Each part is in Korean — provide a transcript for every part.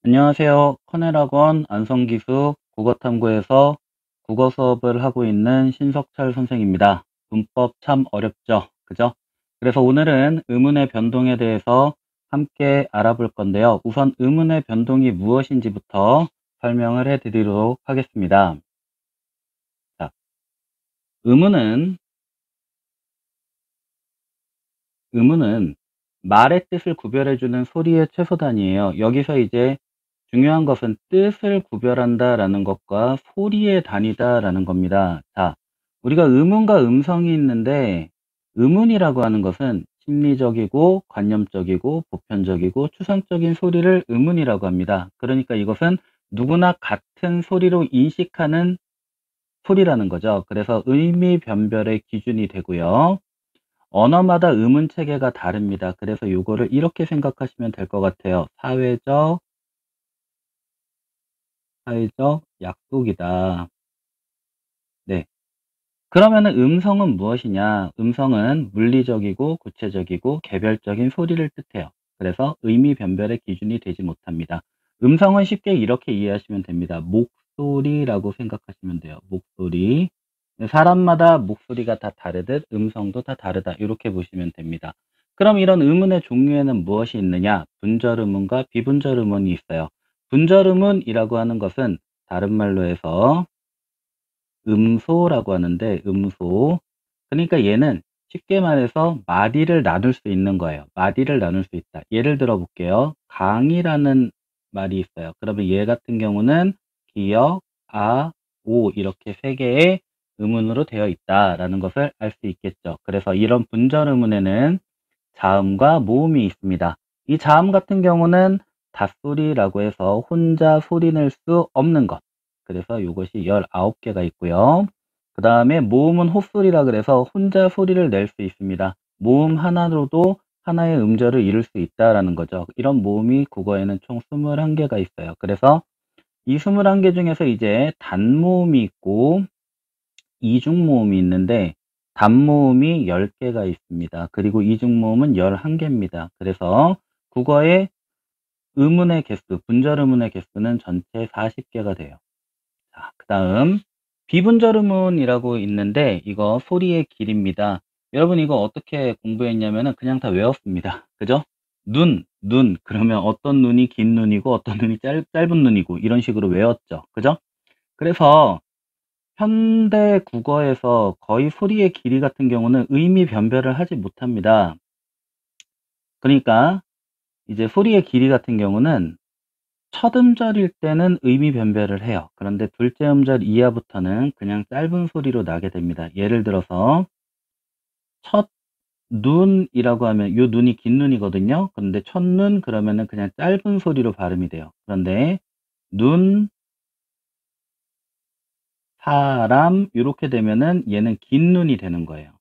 안녕하세요. 커넬학원 안성기수 국어탐구에서 국어 수업을 하고 있는 신석철 선생입니다. 문법 참 어렵죠? 그죠? 그래서 오늘은 의문의 변동에 대해서 함께 알아볼 건데요. 우선 의문의 변동이 무엇인지부터 설명을 해드리도록 하겠습니다. 자, 의문은 말의 뜻을 구별해주는 소리의 최소 단위예요. 여기서 이제 중요한 것은 뜻을 구별한다라는 것과 소리의 단위다라는 겁니다. 자, 우리가 의문과 음성이 있는데 의문이라고 하는 것은 심리적이고 관념적이고 보편적이고 추상적인 소리를 의문이라고 합니다. 그러니까 이것은 누구나 같은 소리로 인식하는 소리라는 거죠. 그래서 의미 변별의 기준이 되고요. 언어마다 의문 체계가 다릅니다. 그래서 이거를 이렇게 생각하시면 될 것 같아요. 사회적 약속이다. 네. 그러면은 음성은 무엇이냐? 음성은 물리적이고 구체적이고 개별적인 소리를 뜻해요. 그래서 의미 변별의 기준이 되지 못합니다. 음성은 쉽게 이렇게 이해하시면 됩니다. 목소리라고 생각하시면 돼요. 목소리. 사람마다 목소리가 다 다르듯 음성도 다 다르다. 이렇게 보시면 됩니다. 그럼 이런 의문의 종류에는 무엇이 있느냐? 분절 의문과 비분절 의문이 있어요. 분절 의문이라고 하는 것은 다른 말로 해서 음소라고 하는데 음소. 그러니까 얘는 쉽게 말해서 마디를 나눌 수 있는 거예요. 마디를 나눌 수 있다. 예를 들어 볼게요. 강이라는 말이 있어요. 그러면 얘 같은 경우는 기역, 아, 오 이렇게 세 개의 의문으로 되어 있다라는 것을 알 수 있겠죠. 그래서 이런 분절 의문에는 자음과 모음이 있습니다. 이 자음 같은 경우는 닷소리라고 해서 혼자 소리 낼 수 없는 것. 그래서 이것이 19개가 있고요. 그 다음에 모음은 헛소리라 그래서 혼자 소리를 낼 수 있습니다. 모음 하나로도 하나의 음절을 이룰 수 있다라는 거죠. 이런 모음이 국어에는 총 21개가 있어요. 그래서 이 21개 중에서 이제 단모음이 있고 이중모음이 있는데 단모음이 10개가 있습니다. 그리고 이중모음은 11개입니다. 그래서 국어의 의문의 개수, 분절 의문의 개수는 전체 40개가 돼요. 자, 그 다음 비분절 의문이라고 있는데 이거 소리의 길입니다. 여러분 이거 어떻게 공부했냐면은 그냥 다 외웠습니다. 그죠? 눈 그러면 어떤 눈이 긴 눈이고 어떤 눈이 짧은 눈이고 이런 식으로 외웠죠. 그죠? 그래서 현대 국어에서 거의 소리의 길이 같은 경우는 의미 변별을 하지 못합니다. 그러니까 이제 소리의 길이 같은 경우는 첫 음절일 때는 의미 변별을 해요. 그런데 둘째 음절 이하부터는 그냥 짧은 소리로 나게 됩니다. 예를 들어서 첫 눈이라고 하면 요 눈이 긴 눈이거든요. 그런데 첫눈 그러면은 그냥 짧은 소리로 발음이 돼요. 그런데 눈, 사람 이렇게 되면은 얘는 긴 눈이 되는 거예요.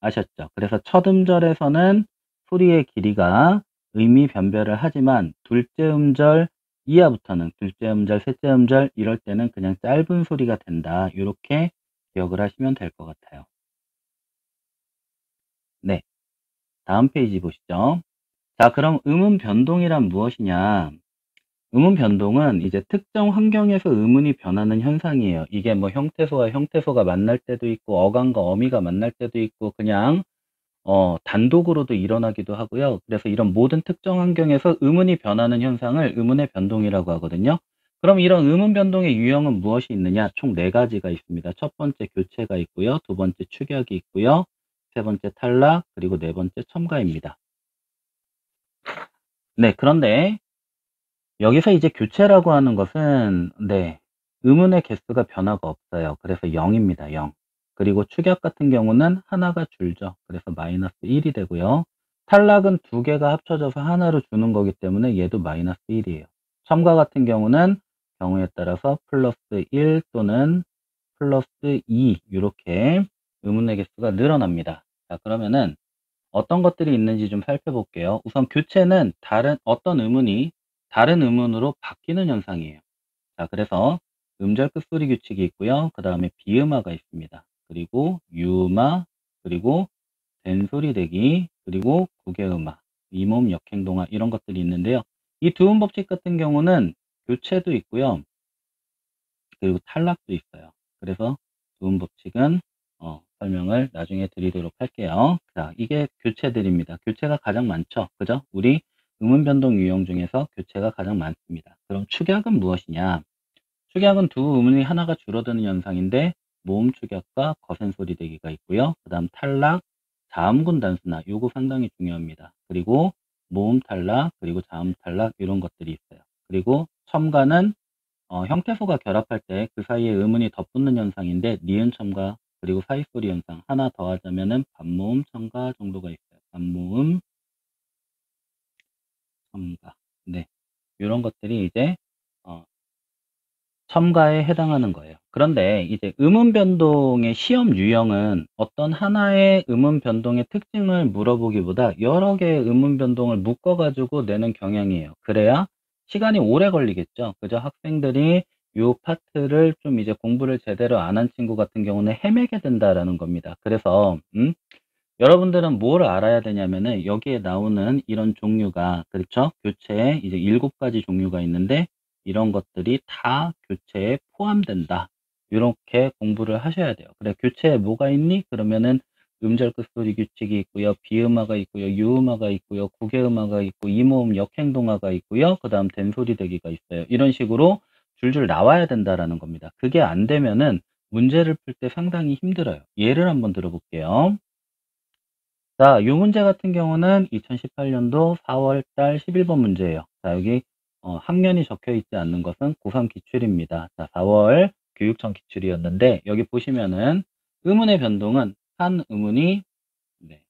아셨죠? 그래서 첫 음절에서는 소리의 길이가 의미 변별을 하지만 둘째 음절 이하부터는 둘째 음절, 셋째 음절 이럴 때는 그냥 짧은 소리가 된다. 이렇게 기억을 하시면 될 것 같아요. 네, 다음 페이지 보시죠. 자, 그럼 음운 변동이란 무엇이냐? 음운 변동은 이제 특정 환경에서 음운이 변하는 현상이에요. 이게 뭐 형태소와 형태소가 만날 때도 있고 어감과 어미가 만날 때도 있고 그냥 단독으로도 일어나기도 하고요. 그래서 이런 모든 특정 환경에서 음운이 변하는 현상을 음운의 변동이라고 하거든요. 그럼 이런 음운 변동의 유형은 무엇이 있느냐? 총 4가지가 있습니다. 첫 번째 교체가 있고요. 두 번째 축약이 있고요. 세 번째 탈락, 그리고 네 번째 첨가입니다. 네, 그런데 여기서 이제 교체라고 하는 것은 네, 음운의 개수가 변화가 없어요. 그래서 0입니다. 0. 그리고 축약 같은 경우는 하나가 줄죠. 그래서 마이너스 1이 되고요. 탈락은 두 개가 합쳐져서 하나로 주는 거기 때문에 얘도 마이너스 1이에요. 첨가 같은 경우는 경우에 따라서 플러스 1 또는 플러스 2 이렇게 음운의 개수가 늘어납니다. 자, 그러면은 어떤 것들이 있는지 좀 살펴볼게요. 우선 교체는 어떤 음운이 다른 음운으로 바뀌는 현상이에요. 자, 그래서 음절 끝소리 규칙이 있고요. 그 다음에 비음화가 있습니다. 그리고 유음화, 그리고 된소리 대기, 그리고 구개음화, 이몸 역행동화 이런 것들이 있는데요. 이 두음 법칙 같은 경우는 교체도 있고요. 그리고 탈락도 있어요. 그래서 두음 법칙은 설명을 나중에 드리도록 할게요. 자, 이게 교체들입니다. 교체가 가장 많죠. 그죠? 우리 음운 변동 유형 중에서 교체가 가장 많습니다. 그럼 축약은 무엇이냐? 축약은 두 음운이 하나가 줄어드는 현상인데 모음 축약과 거센 소리 대기가 있고요. 그 다음 탈락, 자음군 단수나 요거 상당히 중요합니다. 그리고 모음 탈락, 그리고 자음 탈락 이런 것들이 있어요. 그리고 첨가는 형태소가 결합할 때 그 사이에 음운이 덧붙는 현상인데 니은 첨가 그리고 사이소리 현상 하나 더 하자면은 반모음 첨가 정도가 있어요. 반모음 첨가. 네. 이런 것들이 이제 어, 첨가에 해당하는 거예요. 그런데 이제 음운 변동의 시험 유형은 어떤 하나의 음운 변동의 특징을 물어보기보다 여러 개의 음운 변동을 묶어가지고 내는 경향이에요. 그래야 시간이 오래 걸리겠죠. 그죠? 학생들이 요 파트를 좀 이제 공부를 제대로 안 한 친구 같은 경우는 헤매게 된다라는 겁니다. 그래서, 여러분들은 뭘 알아야 되냐면은 여기에 나오는 이런 종류가 그렇죠? 교체에 이제 7가지 종류가 있는데 이런 것들이 다 교체에 포함된다. 이렇게 공부를 하셔야 돼요. 그래 교체에 뭐가 있니? 그러면은 음절 끝소리 규칙이 있고요. 비음화가 있고요. 유음화가 있고요. 구개음화가 있고 이모음 역행동화가 있고요. 그다음 된소리 대기가 있어요. 이런 식으로 줄줄 나와야 된다라는 겁니다. 그게 안 되면은 문제를 풀 때 상당히 힘들어요. 예를 한번 들어볼게요. 자, 이 문제 같은 경우는 2018년도 4월 달 11번 문제예요. 자, 여기 학년이 적혀 있지 않는 것은 고3 기출입니다. 자, 4월 교육청 기출이었는데 여기 보시면은 음운의 변동은 한 음운이 네,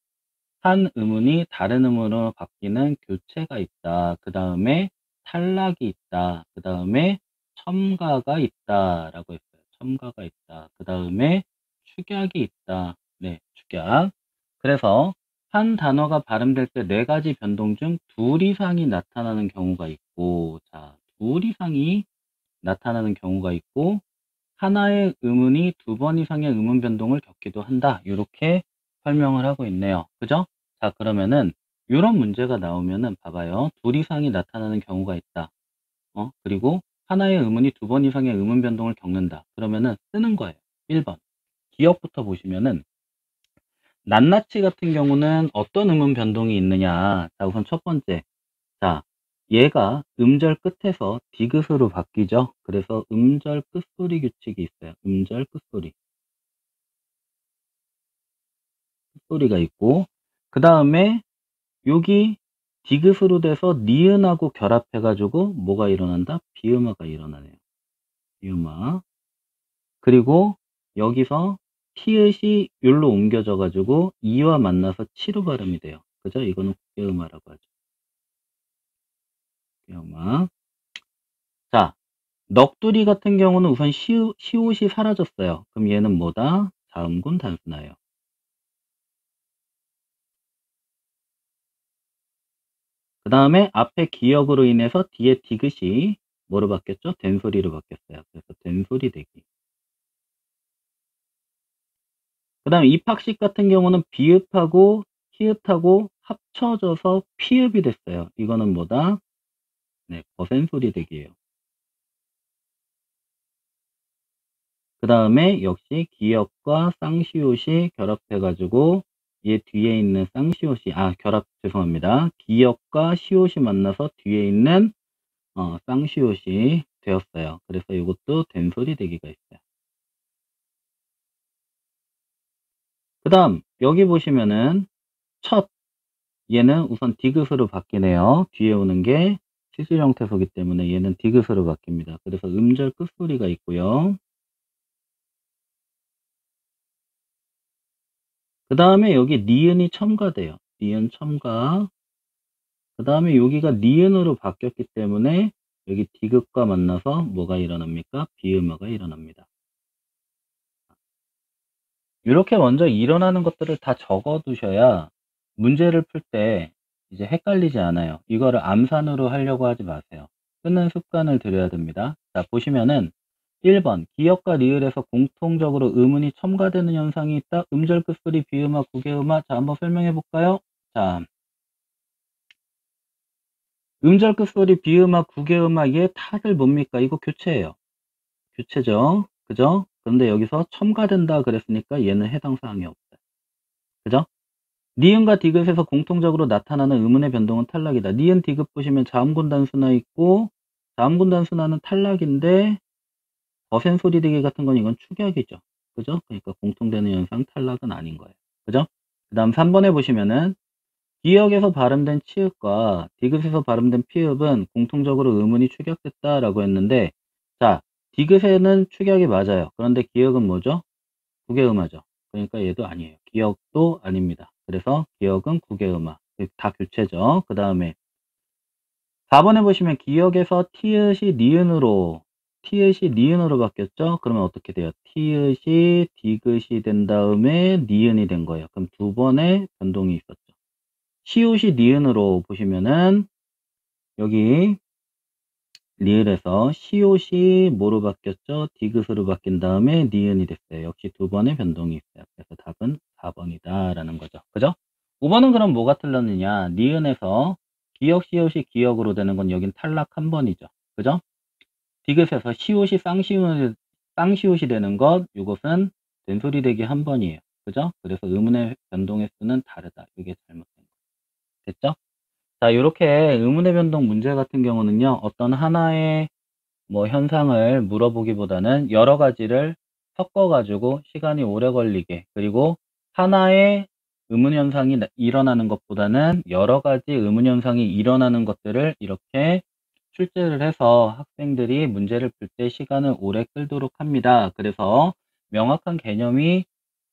한 음운이 다른 음운으로 바뀌는 교체가 있다. 그 다음에 탈락이 있다. 그 다음에 첨가가 있다라고 했어요. 첨가가 있다. 그 다음에 축약이 있다. 네, 축약. 그래서 한 단어가 발음될 때 4가지 변동 중 둘 이상이 나타나는 경우가 있고, 자, 둘 이상이 나타나는 경우가 있고, 하나의 음운이 2번 이상의 음운 변동을 겪기도 한다. 이렇게 설명을 하고 있네요. 그죠? 자, 그러면은 이런 문제가 나오면은 봐봐요. 둘 이상이 나타나는 경우가 있다. 그리고 하나의 음운이 2번 이상의 음운 변동을 겪는다. 그러면은 쓰는 거예요. 1번. 기억부터 보시면은 낱낱이 같은 경우는 어떤 음운 변동이 있느냐. 자, 우선 첫 번째. 자, 얘가 음절 끝에서 디귿으로 바뀌죠. 그래서 음절 끝소리 규칙이 있어요. 음절 끝소리. 끝소리가 있고, 그 다음에 여기 디귿으로 돼서 니은하고 결합해가지고 뭐가 일어난다? 비음화가 일어나네요. 비음화. 그리고 여기서 티읕이 율로 옮겨져가지고 이와 만나서 치로 발음이 돼요. 그죠? 이거는 국계음화라고 하죠. 국계음화. 자, 넋두리 같은 경우는 우선 시옷이 사라졌어요. 그럼 얘는 뭐다? 자음군 단순화예요. 그 다음에 앞에 기역으로 인해서 뒤에 디귿이 뭐로 바뀌었죠? 된소리로 바뀌었어요. 그래서 된소리 대기. 그 다음에 입학식 같은 경우는 비읍하고 히읗하고 합쳐져서 피읍이 됐어요. 이거는 뭐다? 네, 거센소리 대기예요. 그 다음에 역시 기역과 쌍시옷이 결합해가지고 얘 뒤에 있는 쌍시옷이 죄송합니다. 기역과 시옷이 만나서 뒤에 있는 쌍시옷이 되었어요. 그래서 이것도 된소리 대기가 있어요. 그 다음 여기 보시면은 첫 얘는 우선 디귿으로 바뀌네요. 뒤에 오는 게 시술 형태소기 때문에 얘는 디귿으로 바뀝니다. 그래서 음절 끝소리가 있고요. 그 다음에 여기 니은이 첨가돼요. 니은 첨가. 그 다음에 여기가 니은으로 바뀌었기 때문에 여기 디귿과 만나서 뭐가 일어납니까? 비음화가 일어납니다. 이렇게 먼저 일어나는 것들을 다 적어 두셔야 문제를 풀 때 이제 헷갈리지 않아요. 이거를 암산으로 하려고 하지 마세요. 쓰는 습관을 들여야 됩니다. 자, 보시면은 1번 기역과 리을에서 공통적으로 음운이 첨가되는 현상이 있다. 음절 끝소리 비음화 구개음화. 자, 한번 설명해 볼까요? 자, 음절 끝소리, 비음화, 구개음화, 얘 다들 뭡니까? 이거 교체예요. 교체죠. 그죠? 그런데 여기서 첨가된다 그랬으니까 얘는 해당 사항이 없어요. 그죠? 니은과 디귿에서 공통적으로 나타나는 음운의 변동은 탈락이다. 니은, 디귿 보시면 자음군 단수나 있고, 자음군 단수나는 탈락인데, 거센 소리 되기 같은 건 이건 축약이죠. 그죠? 그러니까 공통되는 현상 탈락은 아닌 거예요. 그죠? 그 다음 3번에 보시면은, 기역에서 발음된 치읍과 디귿에서 발음된 피읍은 공통적으로 음운이 축약됐다라고 했는데, 자, 디귿에는 축약이 맞아요. 그런데 기역은 뭐죠? 구개음화죠. 그러니까 얘도 아니에요. 기역도 아닙니다. 그래서 기역은 구개음화. 다 교체죠. 그 다음에 4번에 보시면 기역에서 티읕이 니은으로 바뀌었죠. 그러면 어떻게 돼요? 티읕이 디귿이 된 다음에 니은이 된 거예요. 그럼 두 번의 변동이 있었죠. 시옷이 니은으로 보시면은 여기 리을에서 시옷이 뭐로 바뀌었죠? 디귿으로 바뀐 다음에 니은이 됐어요. 역시 두 번의 변동이 있어요. 그래서 답은 4번이다 라는 거죠. 그죠? 5번은 그럼 뭐가 틀렸느냐? 니은에서 기역 시옷이 기역으로 되는 건 여긴 탈락 한 번이죠. 그죠? 디귿에서 시옷이 쌍시옷이 되는 것, 이것은 된소리 되기 한 번이에요. 그죠? 그래서 의문의 변동의 수는 다르다. 이게 잘못된 거. 됐죠? 자, 이렇게 의문의 변동 문제 같은 경우는요, 어떤 하나의 뭐 현상을 물어보기보다는 여러 가지를 섞어가지고 시간이 오래 걸리게, 그리고 하나의 의문 현상이 일어나는 것보다는 여러 가지 의문 현상이 일어나는 것들을 이렇게 출제를 해서 학생들이 문제를 풀 때 시간을 오래 끌도록 합니다. 그래서 명확한 개념이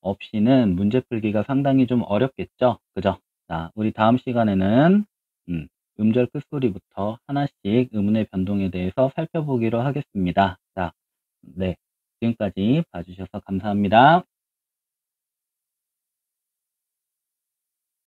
없이는 문제 풀기가 상당히 좀 어렵겠죠. 그죠? 자, 우리 다음 시간에는 음절 끝소리부터 하나씩 음운의 변동에 대해서 살펴보기로 하겠습니다. 자, 네. 지금까지 봐주셔서 감사합니다.